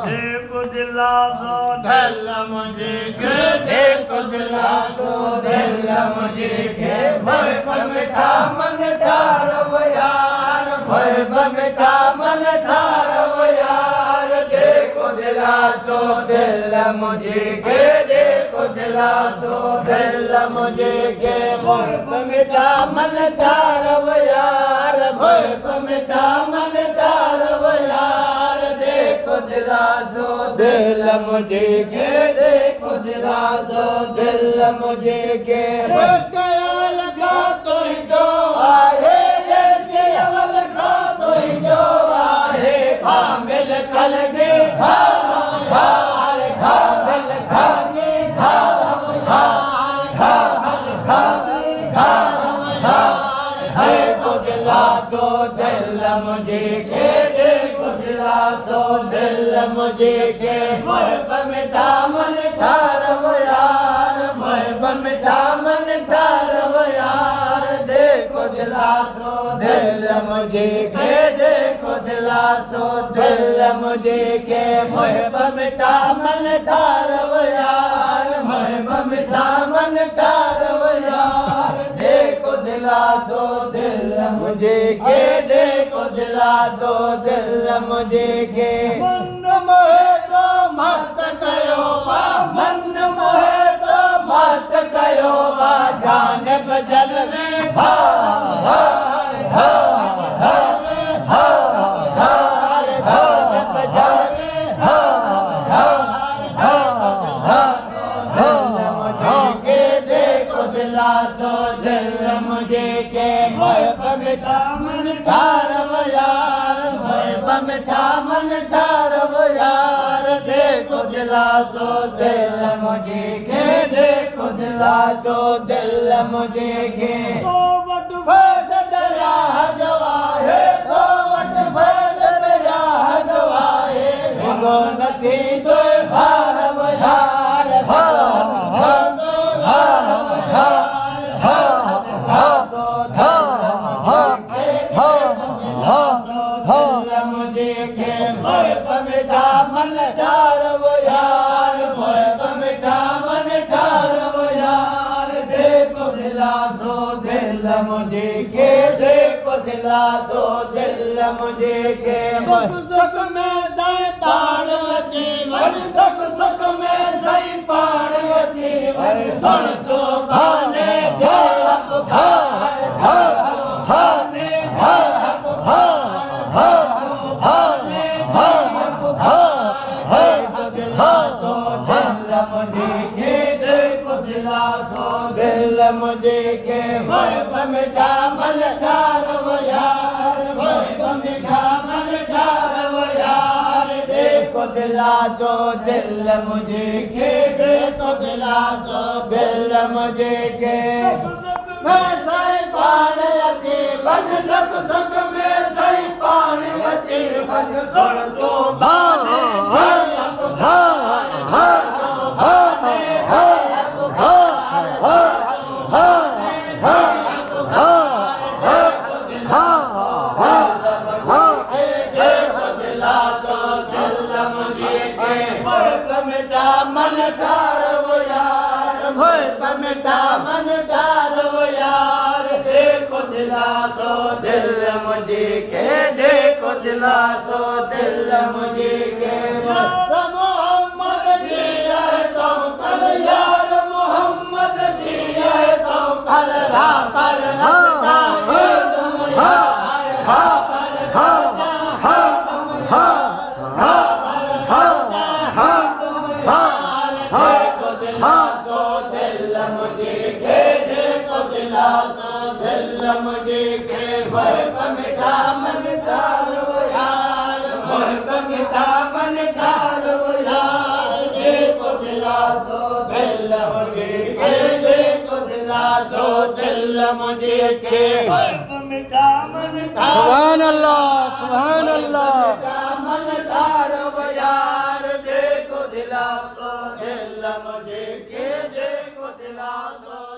देखो दिलासो दिल मुझे के देखो दिलासो दिल मुझे के भय बमिठा मन ठारव यार भय बमिठा मन ठारव यार देखो दिलासो दिल मुझे के देखो दिलासो दिल मुझे के भय बमिठा मन ठारव यार भय बमिठा मन ठारव यार देखो दिलासो दिल मुझे के देखो दिलासो दिल मुझे के लगा तो ही जो आहे इसके अवल खा तो ही जो आहे खामिल कल गे खा खामिल खागे खा देखो दिलासो दिल मुझे के देखो दिलासो दिल मुझे के मोहब मिठा मन ठारव यार मोहब मिठा मन ठारव यार देखो दिलासो दिल मुझे के देखो दिलासो दिल मुझे के मोहब मिठा मन ठारव यार मोहब मिठा मन ठारव यार देखो दिलासो दिल मुझे के देखो दिलासो दिल मुझे के मन मोहे तो मस्त कयो बा मन मोहे तो मस्त कयो बा जानब जल में हा हा हा हा हा हा जानब जल में हा हा हा हा मुझे के देखो दिलासो दिल मुझे के मोहब मिठा मन ठारव यार मोहब मिठा मन ठारव यार देखो दिलासो दिल मुझे के देखो दिलासो दिल मुझे के तो वट फैज़ दरिया जवाहे तो वट फैज़ दरिया जवाहे विगो नथी तो भारव यार मुझे के मोहब मिठा मन ठारव यार मोहब मिठा मन ठारव यार देखो दिलासो दिल मुझे के देखो दिलासो दिल मुझे के सुख में सही पाण अची वन दुख सुख में सही पाण अची वन सुन तो गाने दिल मुझे के मोहब मिठा मन ठारव यार मोहब मिठा मन ठारव यार देखो दिलासो दिल मुझे के देखो दिलासो दिल मुझे के मैं सही पाण अची वन दुख सुख में सही पाण अची वन सुन तो गाने मन ठारव यार मोहब मिठा मन ठारव यार देखो दिलासो दिल मुझे के देखो दिलासो दिल मुझे के मोहम्मद जी है तो कल यार मोहम्मद जी है तो कल रा पर हंसता है दिल मुझे के देखो दिलासो दिल मुझे के मोहब मिठा मन ठारव यार मोहब मिठा मन ठारव यार देखो दिलासो दिल मुझे के देखो दिलासो दिल मुझे के मोहब मिठा मन सुभान अल्लाह सुभान अल्लाह मन ठारव यार देखो दिलासो दिल मुझे के देखो दिलासो